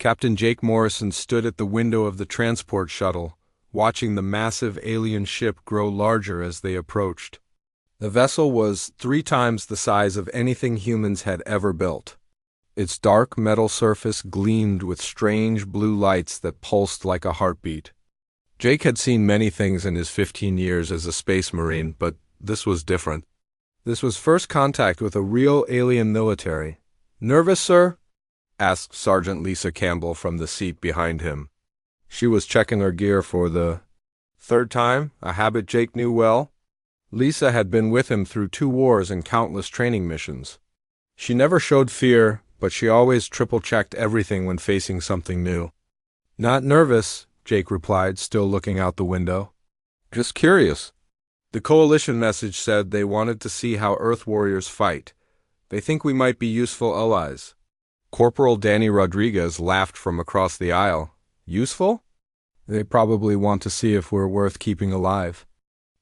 Captain Jake Morrison stood at the window of the transport shuttle, watching the massive alien ship grow larger as they approached. The vessel was 3 times the size of anything humans had ever built. Its dark metal surface gleamed with strange blue lights that pulsed like a heartbeat. Jake had seen many things in his 15 years as a space marine, but this was different. This was first contact with a real alien military. "Nervous, sir?" asked Sergeant Lisa Campbell from the seat behind him. She was checking her gear for the 3rd time, a habit Jake knew well. Lisa had been with him through 2 wars and countless training missions. She never showed fear, but she always triple-checked everything when facing something new. "Not nervous," Jake replied, still looking out the window. "Just curious." The Coalition message said they wanted to see how Earth warriors fight. They think we might be useful allies. Corporal Danny Rodriguez laughed from across the aisle. "Useful?" "They probably want to see if we're worth keeping alive."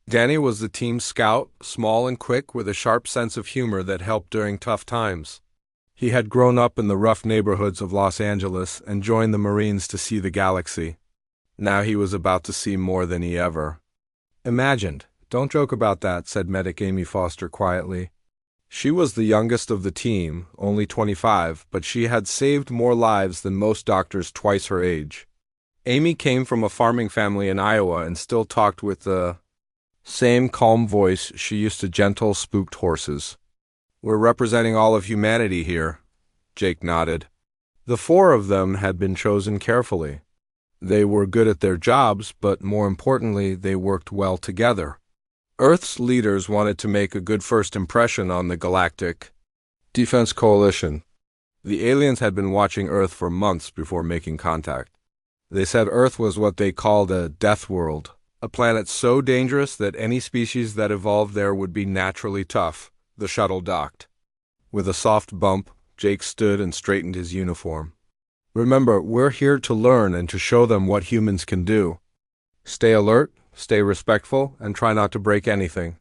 Danny was the team's scout, small and quick with a sharp sense of humor that helped during tough times. He had grown up in the rough neighborhoods of Los Angeles and joined the Marines to see the galaxy. Now he was about to see more than he ever imagined. "Don't joke about that," said Medic Amy Foster quietly. She was the youngest of the team, only 25, but she had saved more lives than most doctors twice her age. Amy came from a farming family in Iowa and still talked with the same calm voice she used to gentle, spooked horses. "We're representing all of humanity here," Jake nodded. The 4 of them had been chosen carefully. They were good at their jobs, but more importantly, they worked well together. Earth's leaders wanted to make a good first impression on the Galactic Defense Coalition. The aliens had been watching Earth for months before making contact. They said Earth was what they called a death world, a planet so dangerous that any species that evolved there would be naturally tough. The shuttle docked. With a soft bump, Jake stood and straightened his uniform. "Remember, we're here to learn and to show them what humans can do. Stay alert, stay respectful, and try not to break anything."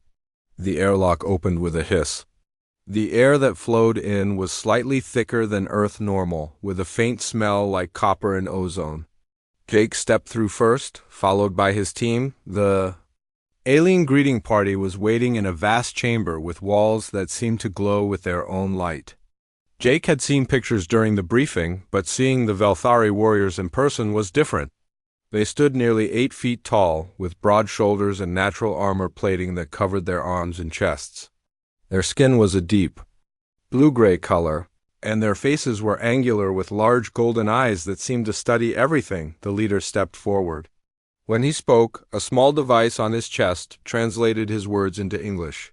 The airlock opened with a hiss. The air that flowed in was slightly thicker than Earth normal, with a faint smell like copper and ozone. Jake stepped through first, followed by his team. The alien greeting party was waiting in a vast chamber with walls that seemed to glow with their own light. Jake had seen pictures during the briefing, but seeing the Velthari warriors in person was different. They stood nearly 8 feet tall, with broad shoulders and natural armor plating that covered their arms and chests. Their skin was a deep blue-gray color, and their faces were angular with large golden eyes that seemed to study everything. The leader stepped forward. When he spoke, a small device on his chest translated his words into English.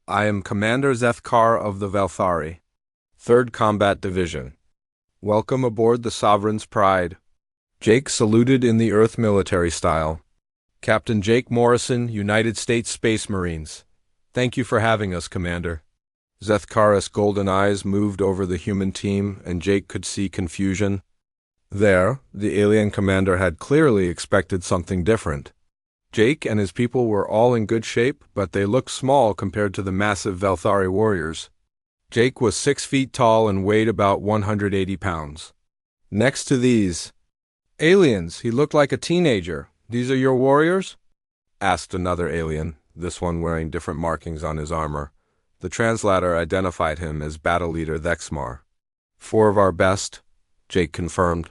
"I am Commander Zethkar of the Velthari, 3rd Combat Division. Welcome aboard the Sovereign's Pride." Jake saluted in the Earth military style. "Captain Jake Morrison, United States Space Marines. Thank you for having us, Commander." Zethkar's golden eyes moved over the human team, and Jake could see confusion. There, the alien commander had clearly expected something different. Jake and his people were all in good shape, but they looked small compared to the massive Velthari warriors. Jake was 6 feet tall and weighed about 180 pounds. Next to these aliens, he looked like a teenager. "These are your warriors?" asked another alien, this one wearing different markings on his armor. The translator identified him as Battle Leader Thexmar. "4 of our best," Jake confirmed.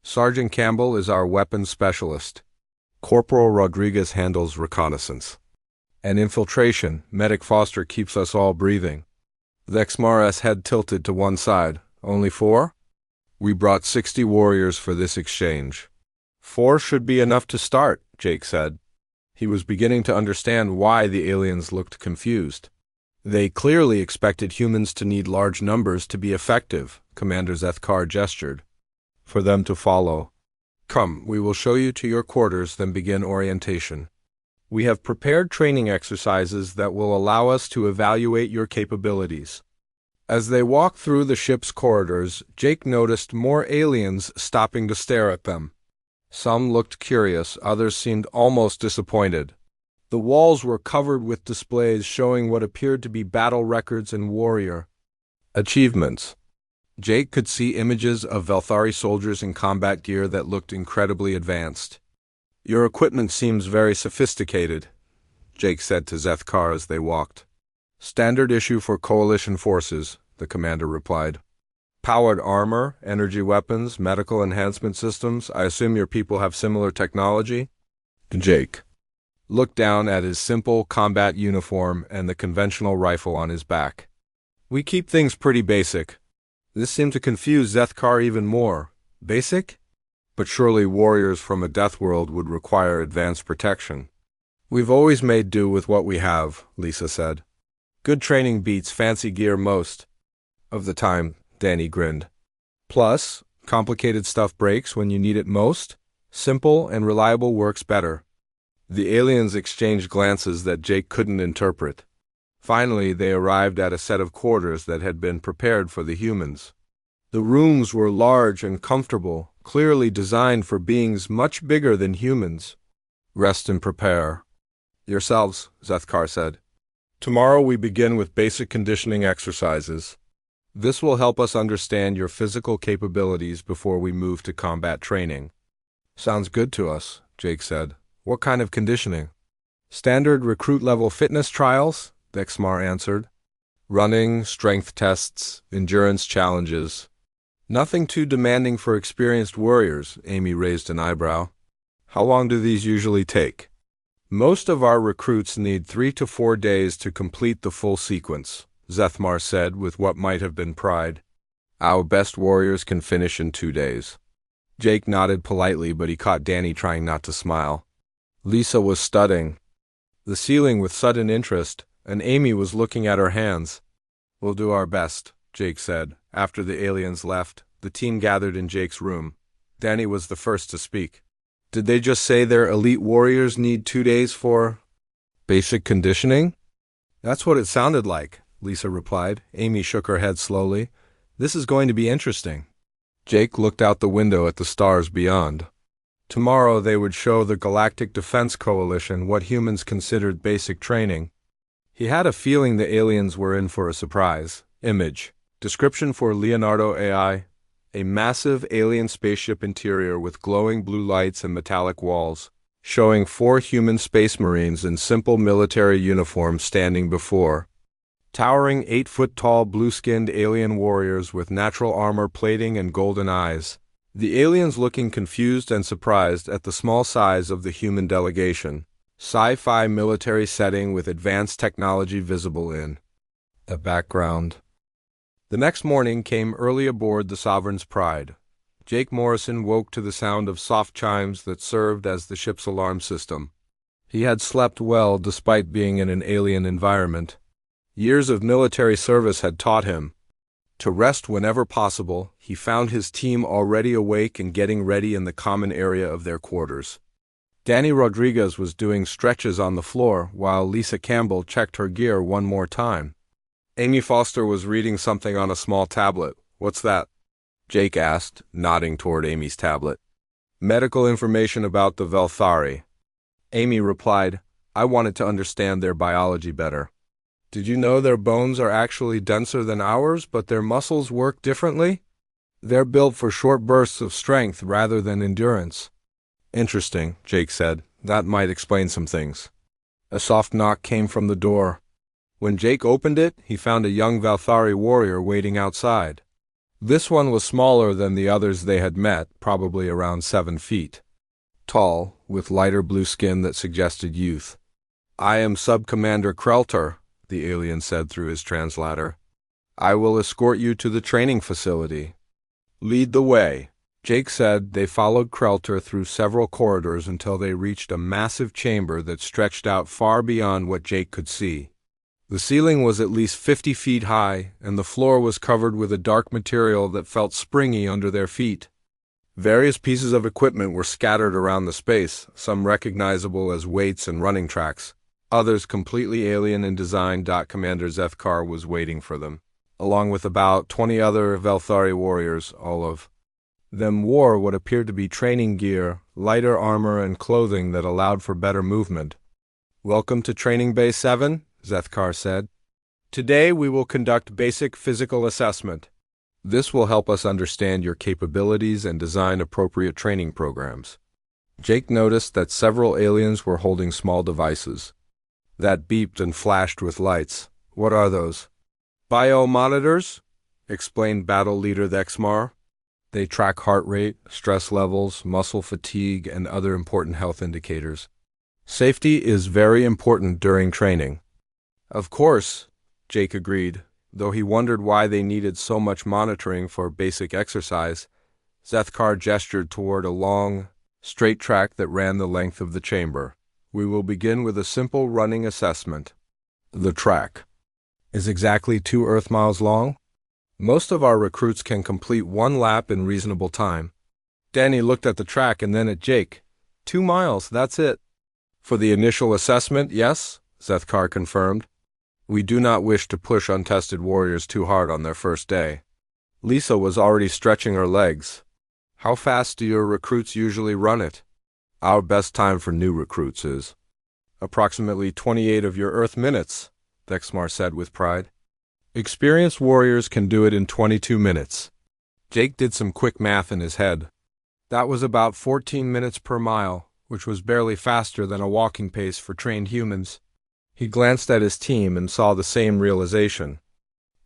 "Sergeant Campbell is our weapons specialist. Corporal Rodriguez handles reconnaissance. And infiltration, Medic Foster keeps us all breathing." Thexmar's head tilted to one side. "Only 4? We brought 60 warriors for this exchange." 4 should be enough to start," Jake said. He was beginning to understand why the aliens looked confused. They clearly expected humans to need large numbers to be effective, Commander Zethkar gestured. "For them to follow. Come, we will show you to your quarters, then begin orientation. We have prepared training exercises that will allow us to evaluate your capabilities." As they walked through the ship's corridors, Jake noticed more aliens stopping to stare at them. Some looked curious, others seemed almost disappointed. The walls were covered with displays showing what appeared to be battle records and warrior achievements. Jake could see images of Velthari soldiers in combat gear that looked incredibly advanced. "Your equipment seems very sophisticated," Jake said to Zethkar as they walked. "Standard issue for Coalition forces," the commander replied. "Powered armor, energy weapons, medical enhancement systems. I assume your people have similar technology?" Jake looked down at his simple combat uniform and the conventional rifle on his back. "We keep things pretty basic." This seemed to confuse Zethkar even more. Basic? But surely warriors from a death world would require advanced protection. "We've always made do with what we have," Lisa said. "Good training beats fancy gear most of the time," Danny grinned. "Plus, complicated stuff breaks when you need it most. Simple and reliable works better." The aliens exchanged glances that Jake couldn't interpret. Finally, they arrived at a set of quarters that had been prepared for the humans. The rooms were large and comfortable, clearly designed for beings much bigger than humans. "Rest and prepare yourselves," Zethkar said. "Tomorrow we begin with basic conditioning exercises. This will help us understand your physical capabilities before we move to combat training." "Sounds good to us," Jake said. "What kind of conditioning?" "Standard recruit-level fitness trials," Dexmar answered. "Running, strength tests, endurance challenges. Nothing too demanding for experienced warriors," Amy raised an eyebrow. "How long do these usually take?" "Most of our recruits need 3 to 4 days to complete the full sequence," Zethmar said with what might have been pride. "Our best warriors can finish in 2 days." Jake nodded politely, but he caught Danny trying not to smile. Lisa was studying the ceiling with sudden interest, and Amy was looking at her hands. "We'll do our best," Jake said. After the aliens left, the team gathered in Jake's room. Danny was the first to speak. "Did they just say their elite warriors need 2 days for basic conditioning?" "That's what it sounded like," Lisa replied. Amy shook her head slowly. "This is going to be interesting." Jake looked out the window at the stars beyond. Tomorrow they would show the Galactic Defense Coalition what humans considered basic training. He had a feeling the aliens were in for a surprise. Image. Description for Leonardo AI. A massive alien spaceship interior with glowing blue lights and metallic walls, showing 4 human space marines in simple military uniforms standing before. Towering 8-foot-tall blue-skinned alien warriors with natural armor plating and golden eyes. The aliens looking confused and surprised at the small size of the human delegation. Sci-fi military setting with advanced technology visible in the background. The next morning came early aboard the Sovereign's Pride. Jake Morrison woke to the sound of soft chimes that served as the ship's alarm system. He had slept well despite being in an alien environment. Years of military service had taught him to rest whenever possible. He found his team already awake and getting ready in the common area of their quarters. Danny Rodriguez was doing stretches on the floor while Lisa Campbell checked her gear one more time. Amy Foster was reading something on a small tablet. "What's that?" Jake asked, nodding toward Amy's tablet. "Medical information about the Velthari." Amy replied, "I wanted to understand their biology better." "Did you know their bones are actually denser than ours, but their muscles work differently? They're built for short bursts of strength rather than endurance." "Interesting," Jake said. "That might explain some things." A soft knock came from the door. When Jake opened it, he found a young Velthari warrior waiting outside. This one was smaller than the others they had met, probably around 7 feet. Tall, with lighter blue skin that suggested youth. "I am Sub-Commander Krelter," the alien said through his translator. "I will escort you to the training facility." "Lead the way." Jake said. They followed Krelter through several corridors until they reached a massive chamber that stretched out far beyond what Jake could see. The ceiling was at least 50 feet high, and the floor was covered with a dark material that felt springy under their feet. Various pieces of equipment were scattered around the space, some recognizable as weights and running tracks, others completely alien in design. Commander Zethkar was waiting for them, along with about 20 other Velthari warriors. All of them wore what appeared to be training gear, lighter armor, and clothing that allowed for better movement. "Welcome to Training Bay 7, Zethkar said. "Today we will conduct basic physical assessment. This will help us understand your capabilities and design appropriate training programs. Jake noticed that several aliens were holding small devices that beeped and flashed with lights. What are those? Biomonitors, explained Battle Leader Thexmar. They track heart rate, stress levels, muscle fatigue, and other important health indicators. Safety is very important during training. Of course, Jake agreed, though he wondered why they needed so much monitoring for basic exercise. Zethkar gestured toward a long, straight track that ran the length of the chamber. We will begin with a simple running assessment. The track is exactly 2 Earth miles long. Most of our recruits can complete 1 lap in reasonable time. Danny looked at the track and then at Jake. 2 miles, that's it. For the initial assessment, yes, Zethkar confirmed. We do not wish to push untested warriors too hard on their first day. Lisa was already stretching her legs. How fast do your recruits usually run it? Our best time for new recruits is approximately 28 of your Earth minutes, Thexmar said with pride. Experienced warriors can do it in 22 minutes. Jake did some quick math in his head. That was about 14 minutes per mile, which was barely faster than a walking pace for trained humans. He glanced at his team and saw the same realization.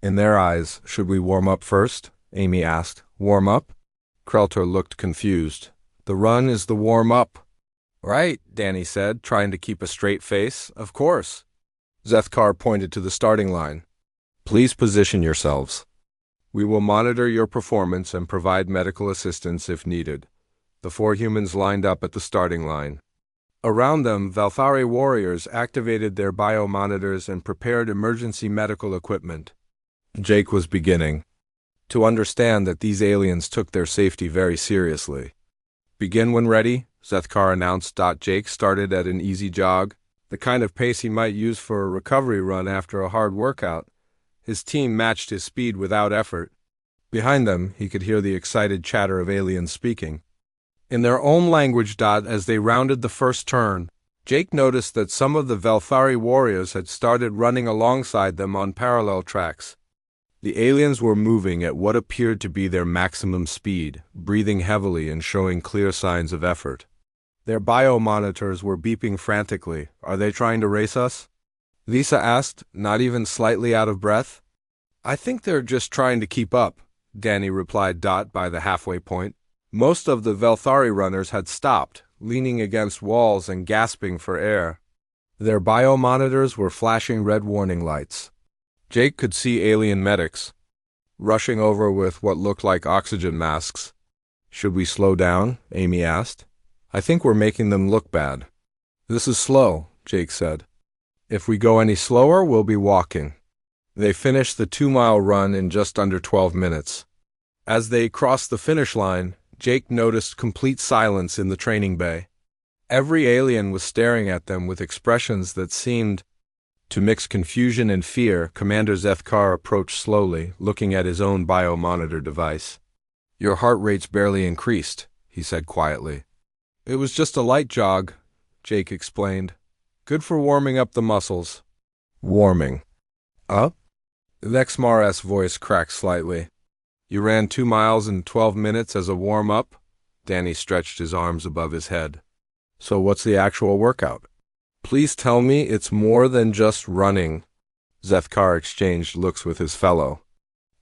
In their eyes, should we warm up first? Amy asked. Warm up? Krelter looked confused. The run is the warm-up. Right, Danny said, trying to keep a straight face. Of course. Zethkar pointed to the starting line. Please position yourselves. We will monitor your performance and provide medical assistance if needed. The 4 humans lined up at the starting line. Around them, Valthari warriors activated their biomonitors and prepared emergency medical equipment. Jake was beginning to understand that these aliens took their safety very seriously. Begin when ready, Zethkar announced. Jake started at an easy jog, the kind of pace he might use for a recovery run after a hard workout. His team matched his speed without effort. Behind them, he could hear the excited chatter of aliens speaking in their own language. As they rounded the first turn, Jake noticed that some of the Valthari warriors had started running alongside them on parallel tracks. The aliens were moving at what appeared to be their maximum speed, breathing heavily and showing clear signs of effort. Their biomonitors were beeping frantically. Are they trying to race us? Lisa asked, not even slightly out of breath. I think they're just trying to keep up, Danny replied. By the halfway point, most of the Valthari runners had stopped, leaning against walls and gasping for air. Their biomonitors were flashing red warning lights. Jake could see alien medics rushing over with what looked like oxygen masks. Should we slow down? Amy asked. I think we're making them look bad. This is slow, Jake said. If we go any slower, we'll be walking. They finished the 2-mile run in just under 12 minutes. As they crossed the finish line, Jake noticed complete silence in the training bay. Every alien was staring at them with expressions that seemed to mix confusion and fear. Commander Zethkar approached slowly, looking at his own biomonitor device. Your heart rate's barely increased, he said quietly. It was just a light jog, Jake explained. Good for warming up the muscles. Warming up? Thexmar's voice cracked slightly. You ran 2 miles in 12 minutes as a warm-up? Danny stretched his arms above his head. So what's the actual workout? Please tell me it's more than just running. Zethkar exchanged looks with his fellow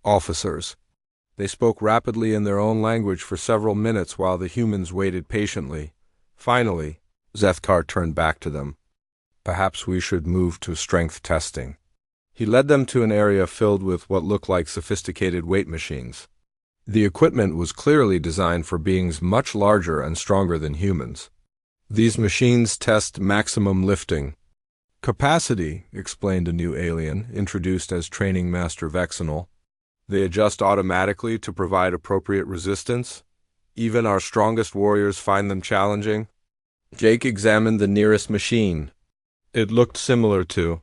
officers. They spoke rapidly in their own language for several minutes while the humans waited patiently. Finally, Zethkar turned back to them. Perhaps we should move to strength testing. He led them to an area filled with what looked like sophisticated weight machines. The equipment was clearly designed for beings much larger and stronger than humans. These machines test maximum lifting capacity, explained a new alien, introduced as Training Master Vexenal. They adjust automatically to provide appropriate resistance. Even our strongest warriors find them challenging. Jake examined the nearest machine. It looked similar to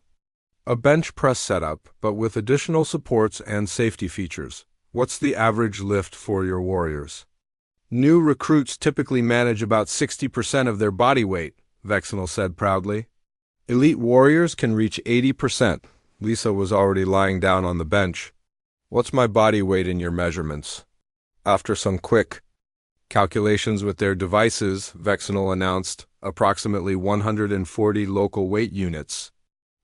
a bench press setup, but with additional supports and safety features. What's the average lift for your warriors? New recruits typically manage about 60% of their body weight, Vexenal said proudly. Elite warriors can reach 80%. Lisa was already lying down on the bench. What's my body weight in your measurements? After some quick calculations with their devices, Vexenal announced approximately 140 local weight units.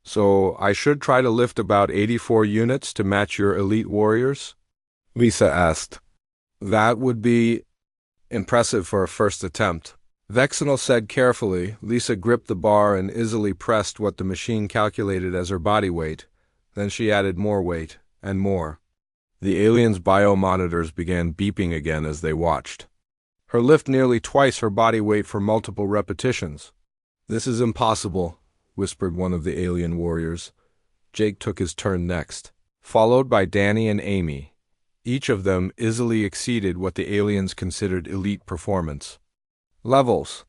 So I should try to lift about 84 units to match your elite warriors? Lisa asked. That would be impressive for a first attempt. Vexenal said carefully. Lisa gripped the bar and easily pressed what the machine calculated as her body weight. Then she added more weight, and more. The alien's biomonitors began beeping again as they watched. Her lift nearly twice her body weight for multiple repetitions. This is impossible, whispered one of the alien warriors. Jake took his turn next, followed by Danny and Amy. Each of them easily exceeded what the aliens considered elite performance levels.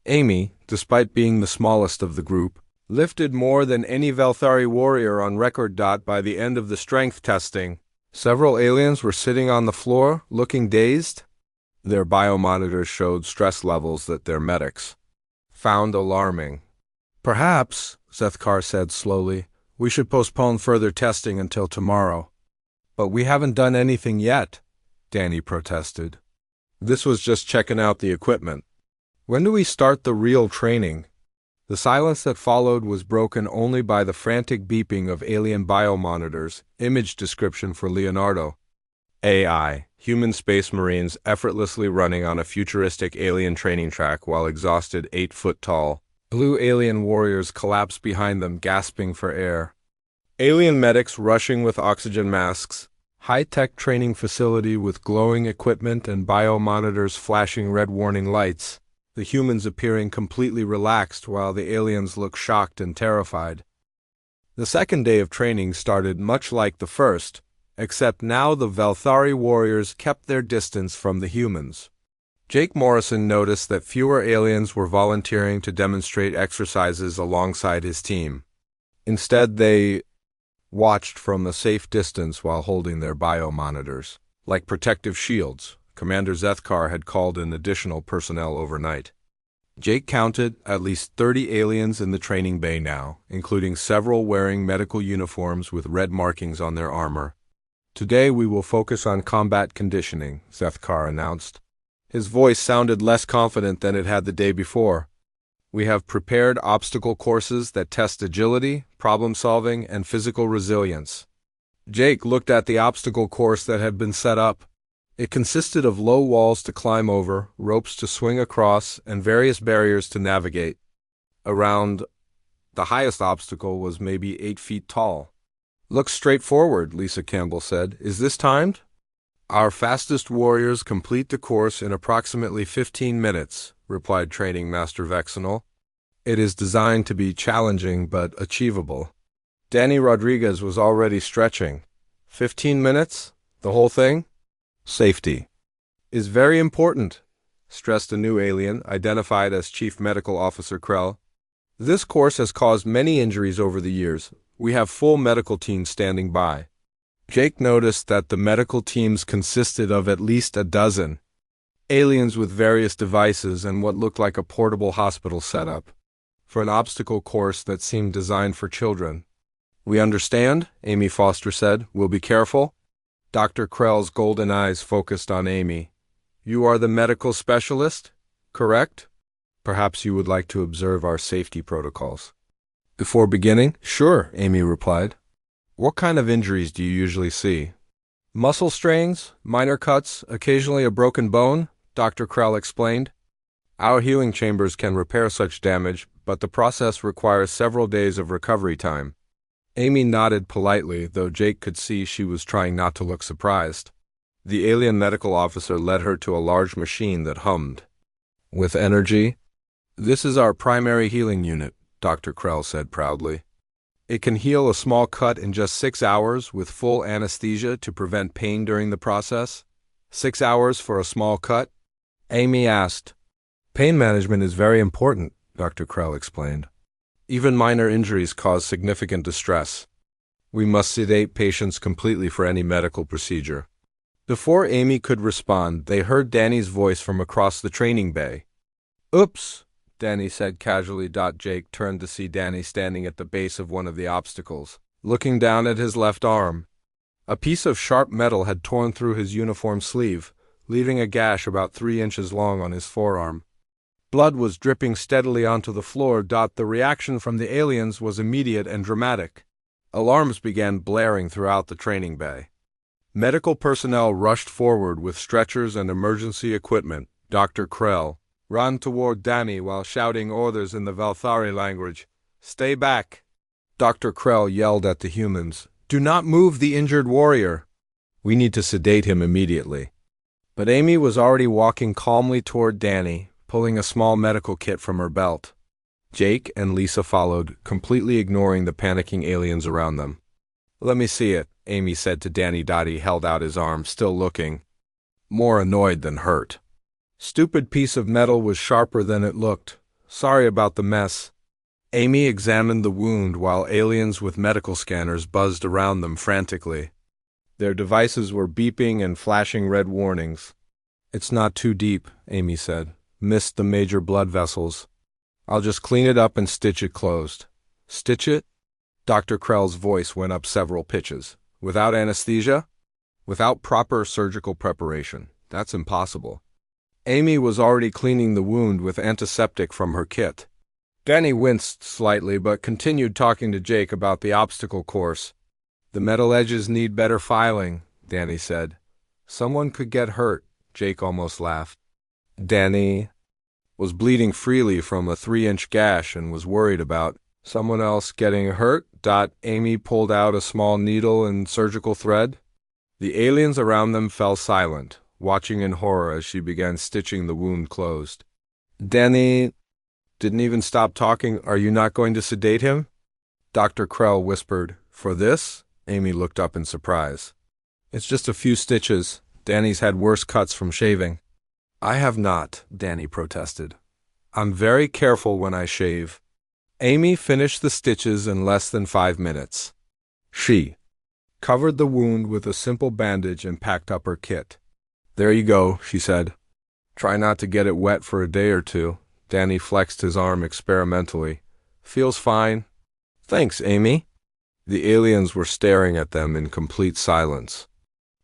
Amy, despite being the smallest of the group, lifted more than any Velthari warrior on record. By the end of the strength testing, several aliens were sitting on the floor, looking dazed. Their biomonitors showed stress levels that their medics found alarming. Perhaps, Zethkar said slowly, we should postpone further testing until tomorrow. But we haven't done anything yet, Danny protested. This was just checking out the equipment. When do we start the real training? The silence that followed was broken only by the frantic beeping of alien biomonitors. Image description for Leonardo. AI, human space marines effortlessly running on a futuristic alien training track while exhausted 8-foot-tall. Blue alien warriors collapsed behind them, gasping for air. Alien medics rushing with oxygen masks. High-tech training facility with glowing equipment and biomonitors flashing red warning lights. The humans appearing completely relaxed while the aliens looked shocked and terrified. The second day of training started much like the first, except now the Velthari warriors kept their distance from the humans. Jake Morrison noticed that fewer aliens were volunteering to demonstrate exercises alongside his team. Instead, they watched from a safe distance while holding their biomonitors. Like protective shields, Commander Zethkar had called in additional personnel overnight. Jake counted at least 30 aliens in the training bay now, including several wearing medical uniforms with red markings on their armor. Today we will focus on combat conditioning, Zethkar announced. His voice sounded less confident than it had the day before. We have prepared obstacle courses that test agility, problem-solving, and physical resilience. Jake looked at the obstacle course that had been set up. It consisted of low walls to climb over, ropes to swing across, and various barriers to navigate. The highest obstacle was maybe 8 feet tall. Looks straightforward, Lisa Campbell said. Is this timed? Our fastest warriors complete the course in approximately 15 minutes, replied Training Master Vexenal. It is designed to be challenging but achievable. Danny Rodriguez was already stretching. 15 minutes? The whole thing? Safety is very important, stressed a new alien, identified as Chief Medical Officer Krell. This course has caused many injuries over the years. We have full medical teams standing by. Jake noticed that the medical teams consisted of at least a dozen aliens with various devices and what looked like a portable hospital setup for an obstacle course that seemed designed for children. We understand, Amy Foster said. We'll be careful. Dr. Krell's golden eyes focused on Amy. You are the medical specialist, correct? Perhaps you would like to observe our safety protocols. Before beginning? Sure, Amy replied. What kind of injuries do you usually see? Muscle strains, minor cuts, occasionally a broken bone, Dr. Krell explained. Our healing chambers can repair such damage, but the process requires several days of recovery time. Amy nodded politely, though Jake could see she was trying not to look surprised. The alien medical officer led her to a large machine that hummed with energy. This is our primary healing unit, Dr. Krell said proudly. It can heal a small cut in just 6 hours with full anesthesia to prevent pain during the process. 6 hours for a small cut? Amy asked. Pain management is very important, Dr. Krell explained. Even minor injuries cause significant distress. We must sedate patients completely for any medical procedure. Before Amy could respond, they heard Danny's voice from across the training bay. Oops, Danny said casually. Jake turned to see Danny standing at the base of one of the obstacles, looking down at his left arm. A piece of sharp metal had torn through his uniform sleeve, leaving a gash about 3 inches long on his forearm. Blood was dripping steadily onto the floor. The reaction from the aliens was immediate and dramatic. Alarms began blaring throughout the training bay. Medical personnel rushed forward with stretchers and emergency equipment. Dr. Krell ran toward Danny while shouting orders in the Valthari language. "Stay back!" Dr. Krell yelled at the humans. "Do not move the injured warrior. We need to sedate him immediately." But Amy was already walking calmly toward Danny, pulling a small medical kit from her belt. Jake and Lisa followed, completely ignoring the panicking aliens around them. "Let me see it," Amy said to Danny. He held out his arm, still looking more annoyed than hurt. "Stupid piece of metal was sharper than it looked. Sorry about the mess." Amy examined the wound while aliens with medical scanners buzzed around them frantically. Their devices were beeping and flashing red warnings. "It's not too deep," Amy said. "Missed the major blood vessels. I'll just clean it up and stitch it closed." "Stitch it?" Dr. Krell's voice went up several pitches. "Without anesthesia? Without proper surgical preparation? That's impossible." Amy was already cleaning the wound with antiseptic from her kit. Danny winced slightly but continued talking to Jake about the obstacle course. "The metal edges need better filing," Danny said. "Someone could get hurt," Jake almost laughed. Danny was bleeding freely from a 3-inch gash and was worried about someone else getting hurt. Amy pulled out a small needle and surgical thread. The aliens around them fell silent, watching in horror as she began stitching the wound closed. Danny didn't even stop talking. "Are you not going to sedate him?" Dr. Krell whispered. "For this?" Amy looked up in surprise. "It's just a few stitches. Danny's had worse cuts from shaving." "I have not," Danny protested. "I'm very careful when I shave." Amy finished the stitches in less than 5 minutes. She covered the wound with a simple bandage and packed up her kit. "There you go," she said. "Try not to get it wet for a day or two." Danny flexed his arm experimentally. "Feels fine." "Thanks, Amy." The aliens were staring at them in complete silence.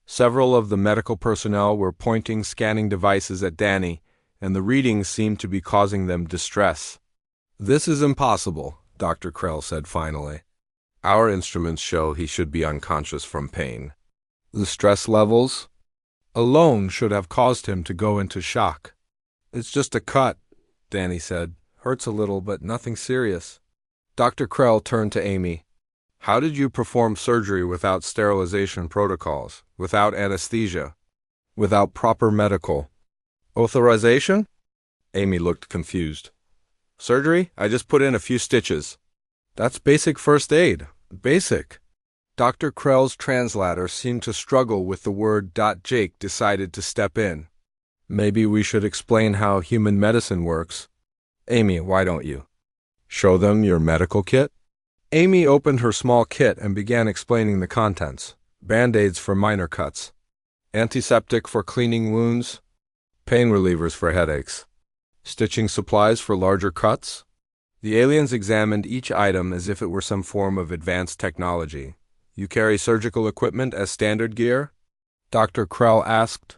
Several of the medical personnel were pointing scanning devices at Danny, and the readings seemed to be causing them distress. "This is impossible," Dr. Krell said finally. "Our instruments show he should be unconscious from pain. The stress levels alone should have caused him to go into shock." "It's just a cut," Danny said. "Hurts a little, but nothing serious." Dr. Krell turned to Amy. "How did you perform surgery without sterilization protocols, without anesthesia, without proper medical authorization?" Amy looked confused. "Surgery? I just put in a few stitches. That's basic first aid. Basic." Dr. Krell's translator seemed to struggle with the word. Jake decided to step in. "Maybe we should explain how human medicine works. Amy, why don't you show them your medical kit?" Amy opened her small kit and began explaining the contents. Band-aids for minor cuts, antiseptic for cleaning wounds, pain relievers for headaches, stitching supplies for larger cuts. The aliens examined each item as if it were some form of advanced technology. "You carry surgical equipment as standard gear?" Dr. Krell asked.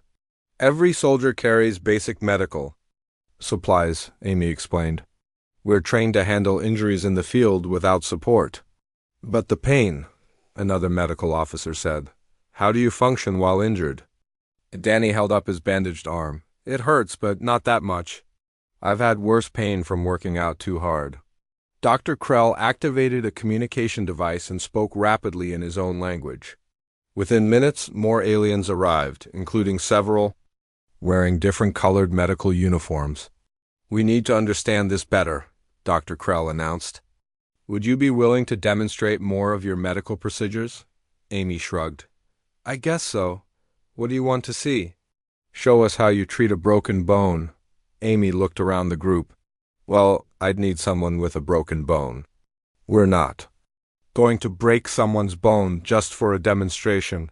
"Every soldier carries basic medical supplies," Amy explained. "We're trained to handle injuries in the field without support." "But the pain," another medical officer said. "How do you function while injured?" Danny held up his bandaged arm. "It hurts, but not that much. I've had worse pain from working out too hard." Dr. Krell activated a communication device and spoke rapidly in his own language. Within minutes, more aliens arrived, including several wearing different colored medical uniforms. "We need to understand this better," Dr. Krell announced. "Would you be willing to demonstrate more of your medical procedures?" Amy shrugged. "I guess so. What do you want to see?" "Show us how you treat a broken bone." Amy looked around the group. "Well, I'd need someone with a broken bone. We're not going to break someone's bone just for a demonstration."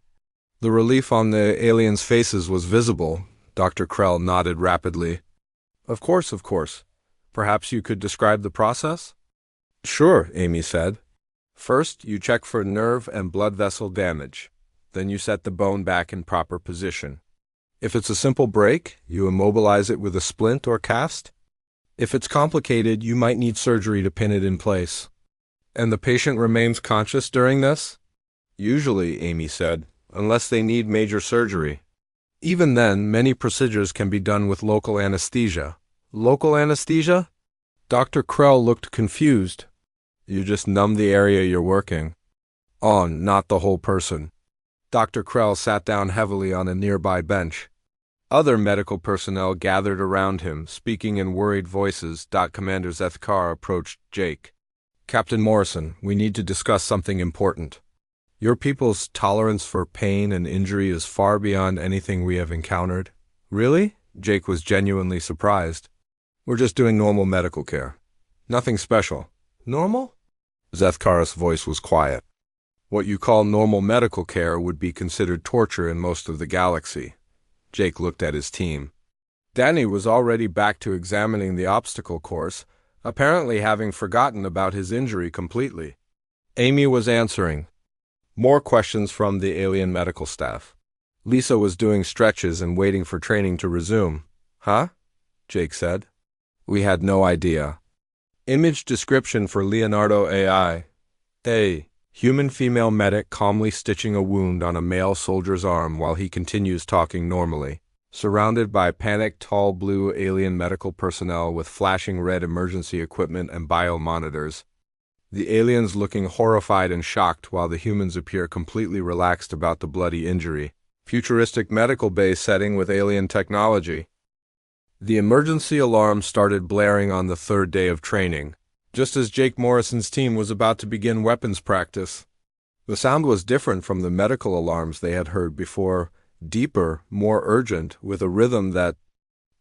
The relief on the aliens' faces was visible. Dr. Krell nodded rapidly. Of course. Perhaps you could describe the process?" "Sure," Amy said. "First, you check for nerve and blood vessel damage. then you set the bone back in proper position. If it's a simple break, you immobilize it with a splint or cast. If it's complicated, you might need surgery to pin it in place. And the patient remains conscious during this? Usually, Amy said, unless they need major surgery. Even then, many procedures can be done with local anesthesia. Local anesthesia? Dr. Krell looked confused. You just numb the area you're working on, not the whole person. Dr. Krell sat down heavily on a nearby bench. Other medical personnel gathered around him, speaking in worried voices. Commander Zethkar approached Jake. Captain Morrison, we need to discuss something important. Your people's tolerance for pain and injury is far beyond anything we have encountered. Really? Jake was genuinely surprised. We're just doing normal medical care. Nothing special. Normal? Zethkar's voice was quiet. What you call normal medical care would be considered torture in most of the galaxy. Jake looked at his team. Danny was already back to examining the obstacle course, apparently having forgotten about his injury completely. Amy was answering. More questions from the alien medical staff. Lisa was doing stretches and waiting for training to resume. Huh? Jake said. We had no idea. Image description for Leonardo AI. A. Human female medic calmly stitching a wound on a male soldier's arm while he continues talking normally, surrounded by panicked tall blue alien medical personnel with flashing red emergency equipment and biomonitors. The aliens looking horrified and shocked while the humans appear completely relaxed about the bloody injury. Futuristic medical base setting with alien technology. The emergency alarm started blaring on the third day of training, just as Jake Morrison's team was about to begin weapons practice. The sound was different from the medical alarms they had heard before, deeper, more urgent, with a rhythm that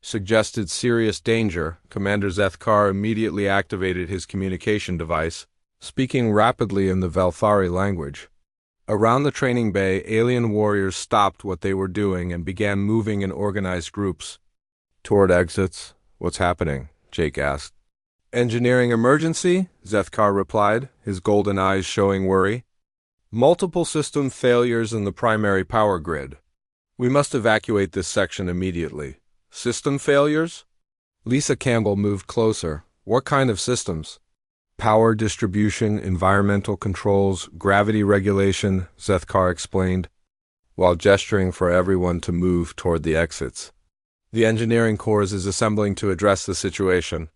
suggested serious danger. Commander Zethkar immediately activated his communication device, speaking rapidly in the Velthari language. Around the training bay, alien warriors stopped what they were doing and began moving in organized groups. Toward exits. What's happening? Jake asked. Engineering emergency? Zethkar replied, his golden eyes showing worry. Multiple system failures in the primary power grid. We must evacuate this section immediately. System failures? Lisa Campbell moved closer. What kind of systems? Power distribution, environmental controls, gravity regulation, Zethkar explained, while gesturing for everyone to move toward the exits. The engineering corps is assembling to address the situation.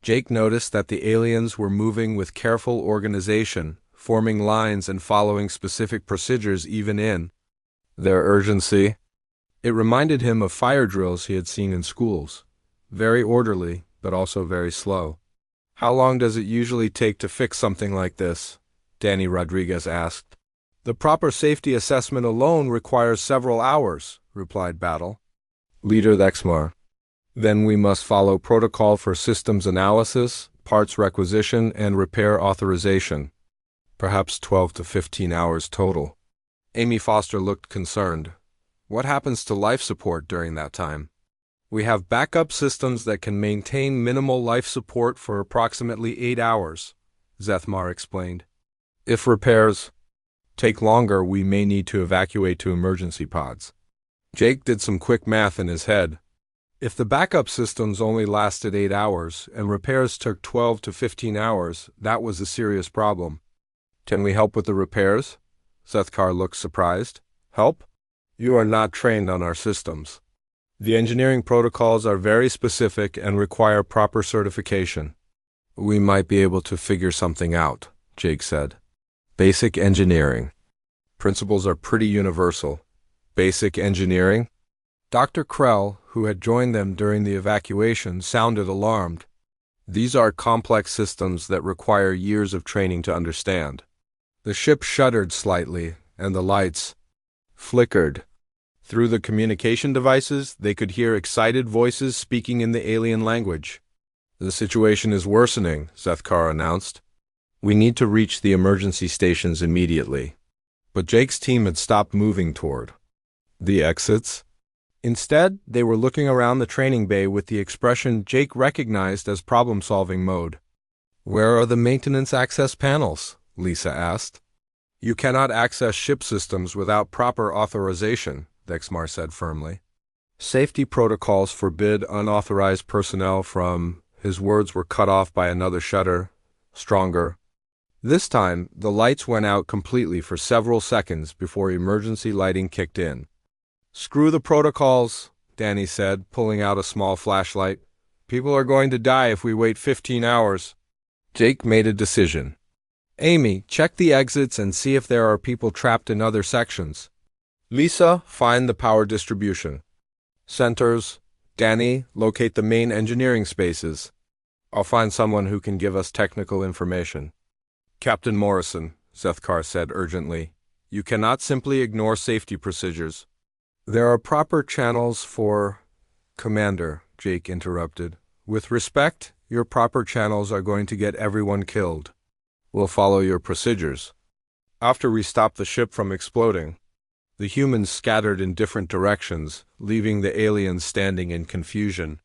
Jake noticed that the aliens were moving with careful organization, forming lines and following specific procedures even in their urgency. It reminded him of fire drills he had seen in schools. Very orderly, but also very slow. How long does it usually take to fix something like this? Danny Rodriguez asked. The proper safety assessment alone requires several hours, replied Battle. Leader Lexmar. Then we must follow protocol for systems analysis, parts requisition, and repair authorization. Perhaps 12 to 15 hours total. Amy Foster looked concerned. What happens to life support during that time? We have backup systems that can maintain minimal life support for approximately 8 hours, Zethmar explained. If repairs take longer, we may need to evacuate to emergency pods. Jake did some quick math in his head. If the backup systems only lasted 8 hours and repairs took 12 to 15 hours, that was a serious problem. Can we help with the repairs? Zethkar looked surprised. Help? You are not trained on our systems. The engineering protocols are very specific and require proper certification. We might be able to figure something out, Jake said. Basic engineering. Principles are pretty universal. Basic engineering? Dr. Krell, who had joined them during the evacuation, sounded alarmed. These are complex systems that require years of training to understand. The ship shuddered slightly, and the lights flickered. Through the communication devices, they could hear excited voices speaking in the alien language. The situation is worsening, Zethkar announced. We need to reach the emergency stations immediately. But Jake's team had stopped moving toward the exits. Instead, they were looking around the training bay with the expression Jake recognized as problem-solving mode. Where are the maintenance access panels? Lisa asked. You cannot access ship systems without proper authorization, Dexmar said firmly. Safety protocols forbid unauthorized personnel from... His words were cut off by another shudder, stronger. This time, the lights went out completely for several seconds before emergency lighting kicked in. Screw the protocols, Danny said, pulling out a small flashlight. People are going to die if we wait 15 hours. Jake made a decision. Amy, check the exits and see if there are people trapped in other sections. Lisa, find the power distribution centers. Danny, locate the main engineering spaces. I'll find someone who can give us technical information. Captain Morrison, Zethkar said urgently, you cannot simply ignore safety procedures. There are proper channels for... Commander, Jake interrupted. With respect, your proper channels are going to get everyone killed. We'll follow your procedures. After we stop the ship from exploding, the humans scattered in different directions, leaving the aliens standing in confusion.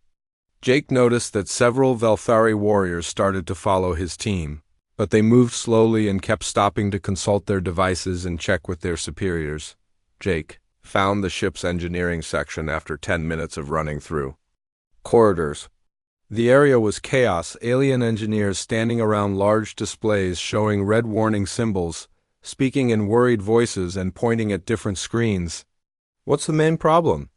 Jake noticed that several Velthari warriors started to follow his team, but they moved slowly and kept stopping to consult their devices and check with their superiors. Jake found the ship's engineering section after 10 minutes of running through. Corridors. The area was chaos, alien engineers standing around large displays showing red warning symbols, speaking in worried voices and pointing at different screens. What's the main problem?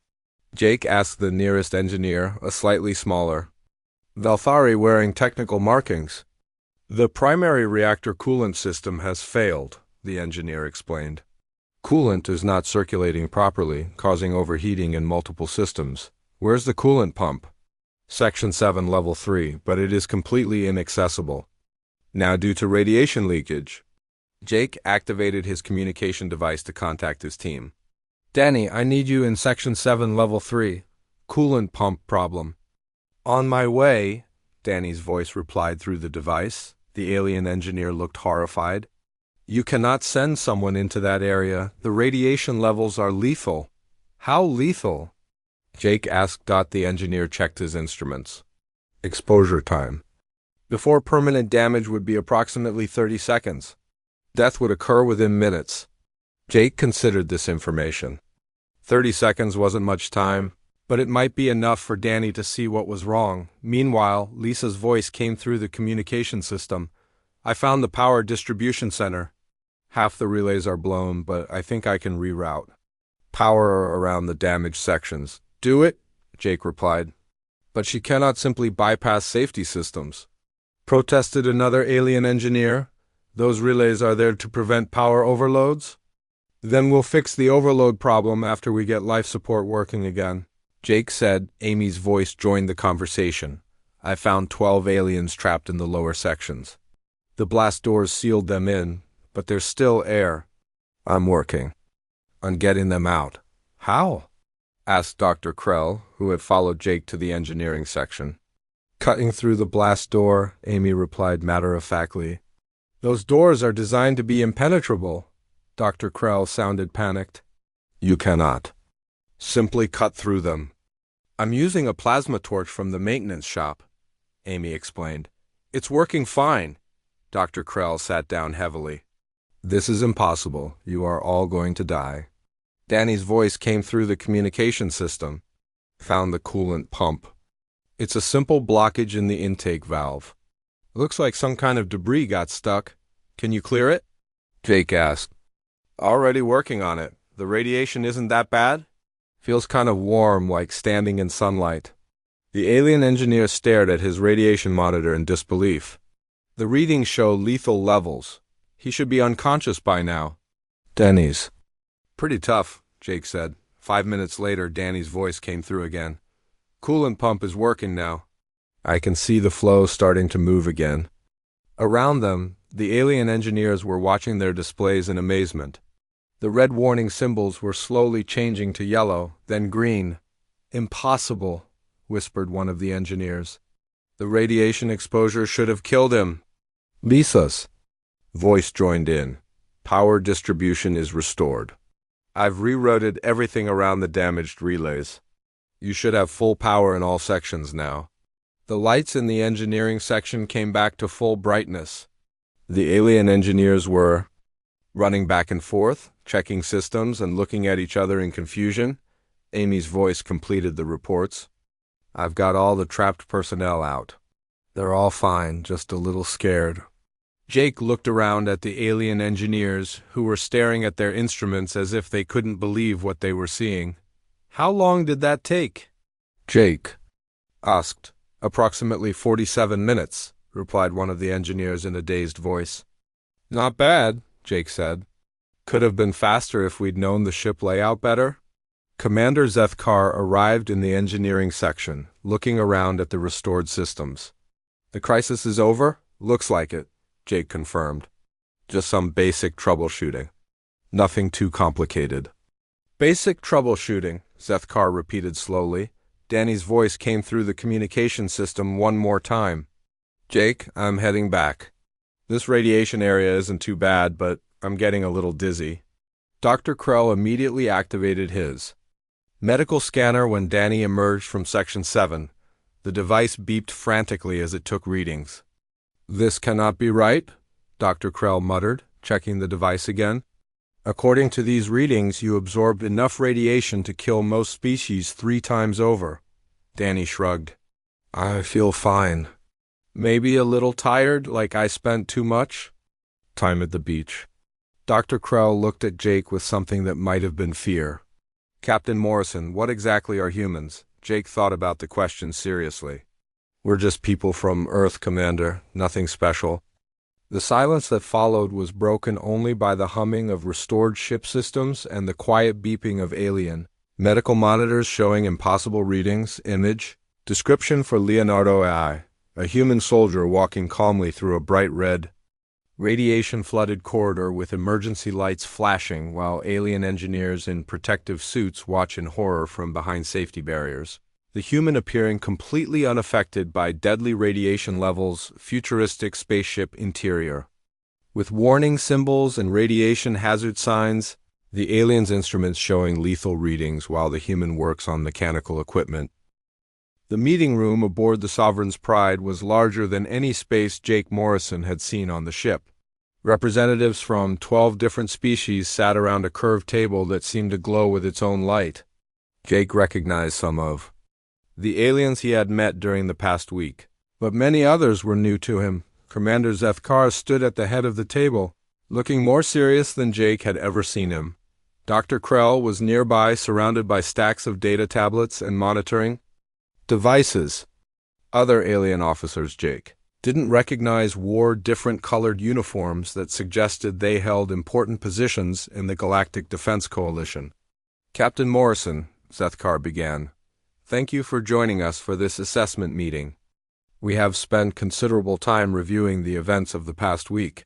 Jake asked the nearest engineer, a slightly smaller Velthari wearing technical markings. The primary reactor coolant system has failed, the engineer explained. Coolant is not circulating properly, causing overheating in multiple systems. Where's the coolant pump? Section 7, Level 3, but it is completely inaccessible. Now due to radiation leakage. Jake activated his communication device to contact his team. Danny, I need you in Section 7, Level 3. Coolant pump problem. On my way, Danny's voice replied through the device. The alien engineer looked horrified. You cannot send someone into that area. The radiation levels are lethal. How lethal? Jake asked. The engineer checked his instruments. Exposure time. Before permanent damage would be approximately 30 seconds. Death would occur within minutes. Jake considered this information. 30 seconds wasn't much time, but it might be enough for Danny to see what was wrong. Meanwhile, Lisa's voice came through the communication system. I found the power distribution center. Half the relays are blown, but I think I can reroute power around the damaged sections. Do it, Jake replied. But she cannot simply bypass safety systems. Protested another alien engineer. Those relays are there to prevent power overloads? Then we'll fix the overload problem after we get life support working again. Jake said. Amy's voice joined the conversation. I found 12 aliens trapped in the lower sections. The blast doors sealed them in, but there's still air. I'm working on getting them out. How? Asked Dr. Krell, who had followed Jake to the engineering section. Cutting through the blast door, Amy replied matter-of-factly. Those doors are designed to be impenetrable. Dr. Krell sounded panicked. You cannot. Simply cut through them. I'm using a plasma torch from the maintenance shop, Amy explained. It's working fine. Dr. Krell sat down heavily. This is impossible. You are all going to die. Danny's voice came through the communication system. Found the coolant pump. It's a simple blockage in the intake valve. Looks like some kind of debris got stuck. Can you clear it? Jake asked. Already working on it. The radiation isn't that bad? Feels kind of warm, like standing in sunlight. The alien engineer stared at his radiation monitor in disbelief. The readings show lethal levels. He should be unconscious by now. Danny's. Pretty tough, Jake said. 5 minutes later, Danny's voice came through again. Coolant pump is working now. I can see the flow starting to move again. Around them, the alien engineers were watching their displays in amazement. The red warning symbols were slowly changing to yellow, then green. Impossible, whispered one of the engineers. The radiation exposure should have killed him. Lisa's voice joined in. Power distribution is restored. I've rerouted everything around the damaged relays. You should have full power in all sections now. The lights in the engineering section came back to full brightness. The alien engineers were Running back and forth, checking systems and looking at each other in confusion, Amy's voice completed the reports. I've got all the trapped personnel out. They're all fine, just a little scared. Jake looked around at the alien engineers, who were staring at their instruments as if they couldn't believe what they were seeing. How long did that take? Jake asked. Approximately 47 minutes, replied one of the engineers in a dazed voice. Not bad, Jake said. Could have been faster if we'd known the ship layout better. Commander Zethkar arrived in the engineering section, looking around at the restored systems. The crisis is over? Looks like it, Jake confirmed. Just some basic troubleshooting. Nothing too complicated. Basic troubleshooting, Zethkar repeated slowly. Danny's voice came through the communication system one more time. Jake, I'm heading back. This radiation area isn't too bad, but I'm getting a little dizzy. Dr. Krell immediately activated his medical scanner when Danny emerged from Section 7. The device beeped frantically as it took readings. This cannot be right, Dr. Krell muttered, checking the device again. According to these readings, you absorbed enough radiation to kill most species 3 times over. Danny shrugged. I feel fine. Maybe a little tired, like I spent too much? Time at the beach. Dr. Krell looked at Jake with something that might have been fear. Captain Morrison, what exactly are humans? Jake thought about the question seriously. We're just people from Earth, Commander. Nothing special. The silence that followed was broken only by the humming of restored ship systems and the quiet beeping of alien medical monitors showing impossible readings. Image. Description for Leonardo AI. A human soldier walking calmly through a bright red, radiation-flooded corridor with emergency lights flashing while alien engineers in protective suits watch in horror from behind safety barriers. The human appearing completely unaffected by deadly radiation levels. Futuristic spaceship interior. With warning symbols and radiation hazard signs, the alien's instruments showing lethal readings while the human works on mechanical equipment. The meeting room aboard the Sovereign's Pride was larger than any space Jake Morrison had seen on the ship. Representatives from 12 different species sat around a curved table that seemed to glow with its own light. Jake recognized some of the aliens he had met during the past week, but many others were new to him. Commander Zethkar stood at the head of the table, looking more serious than Jake had ever seen him. Dr. Krell was nearby, surrounded by stacks of data tablets and monitoring devices. Other alien officers Jake didn't recognize wore different-colored uniforms that suggested they held important positions in the Galactic Defense Coalition. Captain Morrison, Zethkar began, thank you for joining us for this assessment meeting. We have spent considerable time reviewing the events of the past week.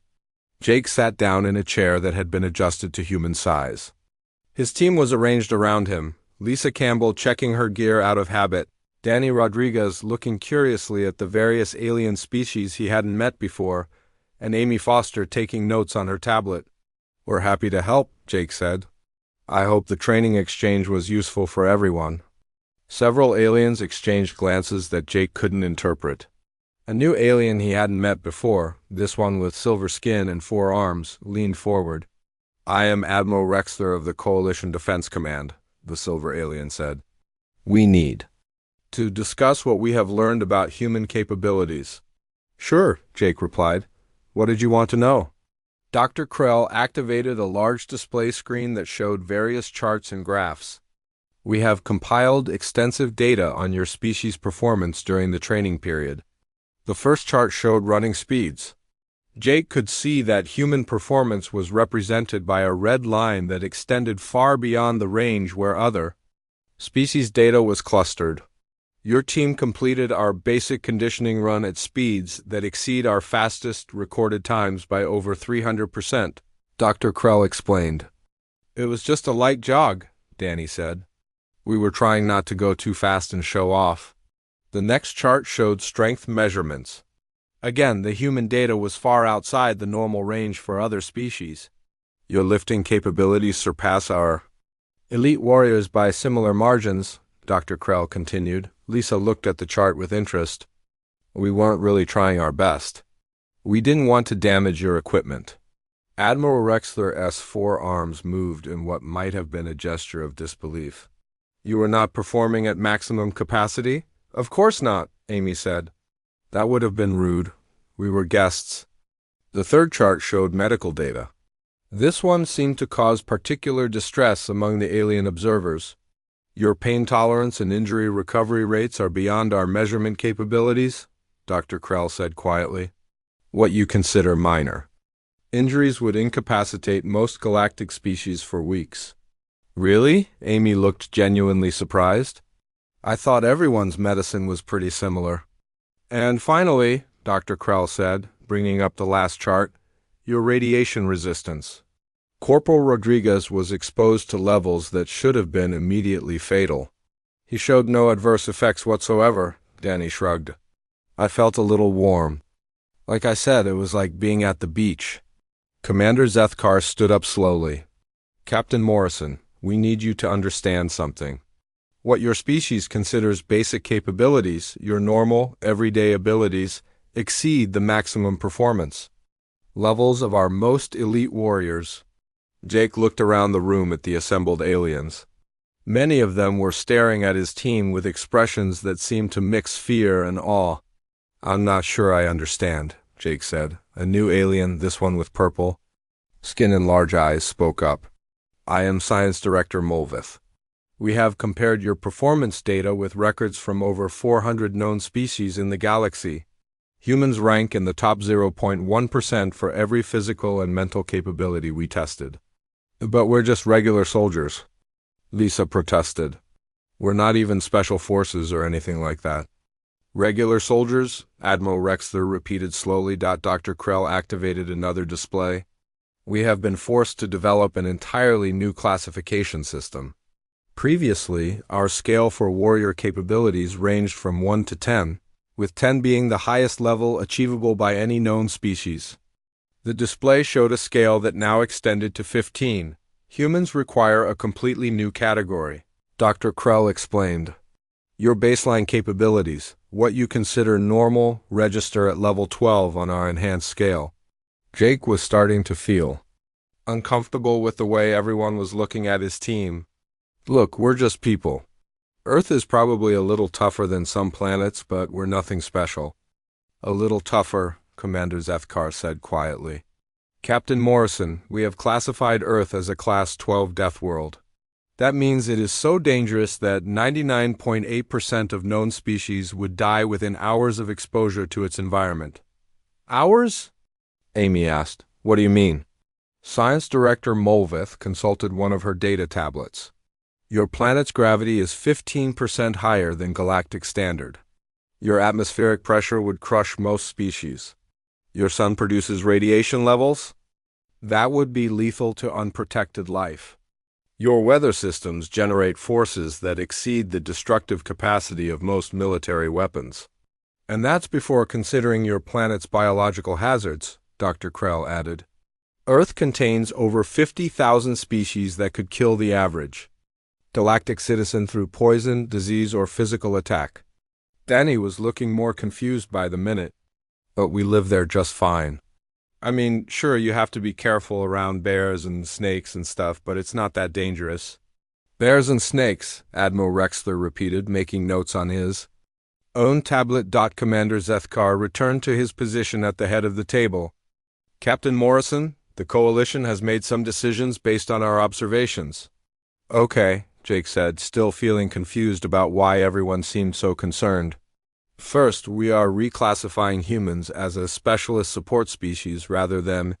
Jake sat down in a chair that had been adjusted to human size. His team was arranged around him, Lisa Campbell checking her gear out of habit, Danny Rodriguez looking curiously at the various alien species he hadn't met before, and Amy Foster taking notes on her tablet. We're happy to help, Jake said. I hope the training exchange was useful for everyone. Several aliens exchanged glances that Jake couldn't interpret. A new alien he hadn't met before, this one with silver skin and 4 arms, leaned forward. I am Admiral Rexler of the Coalition Defense Command, the silver alien said. We need to discuss what we have learned about human capabilities. Sure, Jake replied. What did you want to know? Dr. Krell activated a large display screen that showed various charts and graphs. We have compiled extensive data on your species' performance during the training period. The first chart showed running speeds. Jake could see that human performance was represented by a red line that extended far beyond the range where other species data was clustered. Your team completed our basic conditioning run at speeds that exceed our fastest recorded times by over 300%, Dr. Krell explained. It was just a light jog, Danny said. We were trying not to go too fast and show off. The next chart showed strength measurements. Again, the human data was far outside the normal range for other species. Your lifting capabilities surpass our elite warriors by similar margins, Dr. Krell continued. Lisa looked at the chart with interest. We weren't really trying our best. We didn't want to damage your equipment. Admiral Rexler's forearms moved in what might have been a gesture of disbelief. You were not performing at maximum capacity? Of course not, Amy said. That would have been rude. We were guests. The third chart showed medical data. This one seemed to cause particular distress among the alien observers. Your pain tolerance and injury recovery rates are beyond our measurement capabilities, Dr. Krell said quietly. What you consider minor. Injuries would incapacitate most galactic species for weeks. Really? Amy looked genuinely surprised. I thought everyone's medicine was pretty similar. And finally, Dr. Krell said, bringing up the last chart, your radiation resistance. Corporal Rodriguez was exposed to levels that should have been immediately fatal. He showed no adverse effects whatsoever, Danny shrugged. I felt a little warm. Like I said, it was like being at the beach. Commander Zethkar stood up slowly. Captain Morrison, we need you to understand something. What your species considers basic capabilities, your normal, everyday abilities, exceed the maximum performance levels of our most elite warriors. Jake looked around the room at the assembled aliens. Many of them were staring at his team with expressions that seemed to mix fear and awe. I'm not sure I understand, Jake said. A new alien, this one with purple skin and large eyes, spoke up. I am Science Director Mulvith. We have compared your performance data with records from over 400 known species in the galaxy. Humans rank in the top 0.1% for every physical and mental capability we tested. But we're just regular soldiers, Lisa protested. We're not even special forces or anything like that. Regular soldiers? Admiral Rexler repeated slowly. Dr. Krell activated another display. We have been forced to develop an entirely new classification system. Previously, our scale for warrior capabilities ranged from 1 to 10, with 10 being the highest level achievable by any known species. The display showed a scale that now extended to 15. Humans require a completely new category, Dr. Krell explained. Your baseline capabilities, what you consider normal, register at level 12 on our enhanced scale. Jake was starting to feel uncomfortable with the way everyone was looking at his team. Look, we're just people. Earth is probably a little tougher than some planets, but we're nothing special. A little tougher, Commander Zethkar said quietly. Captain Morrison, we have classified Earth as a Class 12 death world. That means it is so dangerous that 99.8% of known species would die within hours of exposure to its environment. Hours? Amy asked. What do you mean? Science Director Mulvith consulted one of her data tablets. Your planet's gravity is 15% higher than galactic standard. Your atmospheric pressure would crush most species. Your sun produces radiation levels? That would be lethal to unprotected life. Your weather systems generate forces that exceed the destructive capacity of most military weapons. And that's before considering your planet's biological hazards, Dr. Krell added. Earth contains over 50,000 species that could kill the average galactic citizen through poison, disease, or physical attack. Danny was looking more confused by the minute. But we live there just fine. I mean, sure, you have to be careful around bears and snakes and stuff, but it's not that dangerous. Bears and snakes, Admiral Rexler repeated, making notes on his own tablet. Commander Zethkar returned to his position at the head of the table. Captain Morrison, the Coalition has made some decisions based on our observations. Okay, Jake said, still feeling confused about why everyone seemed so concerned. First, we are reclassifying humans as a specialist support species rather than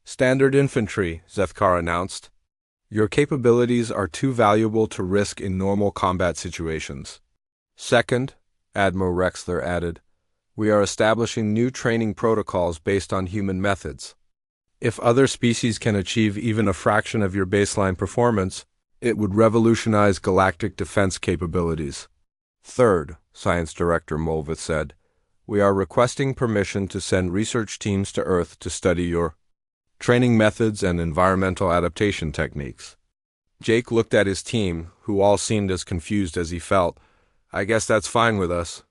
standard infantry, Zethkar announced. Your capabilities are too valuable to risk in normal combat situations. Second, Admiral Rexler added, we are establishing new training protocols based on human methods. If other species can achieve even a fraction of your baseline performance, it would revolutionize galactic defense capabilities. Third, Science Director Mulvith said, we are requesting permission to send research teams to Earth to study your training methods and environmental adaptation techniques. Jake looked at his team, who all seemed as confused as he felt. I guess that's fine with us.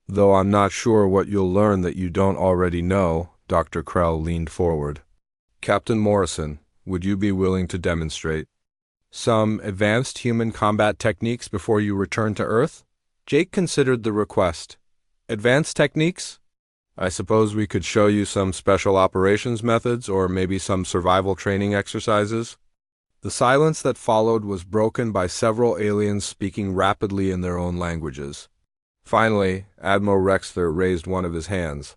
Though I'm not sure what you'll learn that you don't already know, Dr. Krell leaned forward. Captain Morrison, would you be willing to demonstrate some advanced human combat techniques before you return to Earth? Jake considered the request. Advanced techniques? I suppose we could show you some special operations methods or maybe some survival training exercises. The silence that followed was broken by several aliens speaking rapidly in their own languages. Finally, Admiral Rexler raised one of his hands.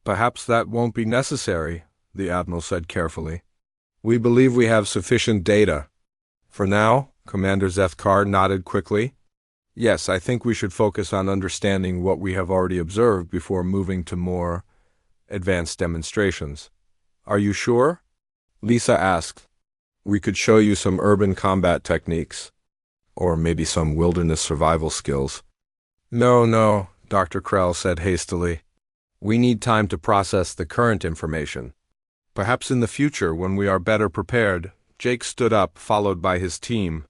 Perhaps that won't be necessary, the Admiral said carefully. We believe we have sufficient data. For now, Commander Zethkar nodded quickly. Yes, I think we should focus on understanding what we have already observed before moving to more advanced demonstrations. Are you sure? Lisa asked. We could show you some urban combat techniques, or maybe some wilderness survival skills. No, Dr. Krell said hastily. We need time to process the current information. Perhaps in the future, when we are better prepared. Jake stood up, followed by his team.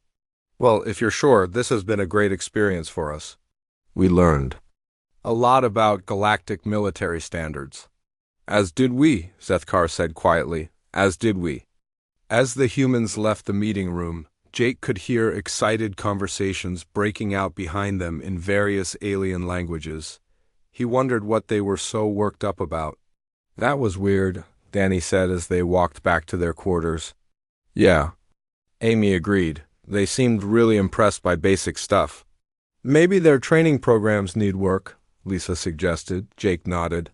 Well, if you're sure, this has been a great experience for us. We learned a lot about galactic military standards. As did we, Zethkar said quietly. As did we. As the humans left the meeting room, Jake could hear excited conversations breaking out behind them in various alien languages. He wondered what they were so worked up about. That was weird, Danny said as they walked back to their quarters. Yeah, Amy agreed. They seemed really impressed by basic stuff. Maybe their training programs need work, Lisa suggested. Jake nodded.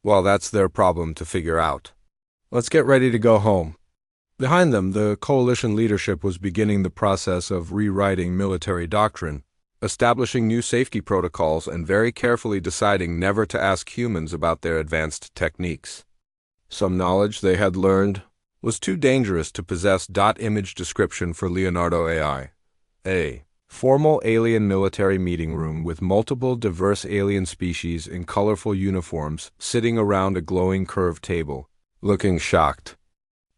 Well, that's their problem to figure out. Let's get ready to go home. Behind them, the coalition leadership was beginning the process of rewriting military doctrine, establishing new safety protocols, and very carefully deciding never to ask humans about their advanced techniques. Some knowledge they had learned was too dangerous to possess. Image description for Leonardo AI. A formal alien military meeting room with multiple diverse alien species in colorful uniforms sitting around a glowing curved table, looking shocked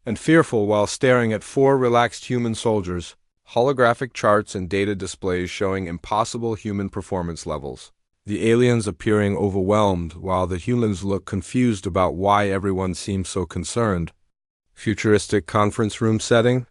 and fearful while staring at 4 relaxed human soldiers, holographic charts and data displays showing impossible human performance levels. The aliens appearing overwhelmed while the humans looked confused about why everyone seemed so concerned. Futuristic conference room setting?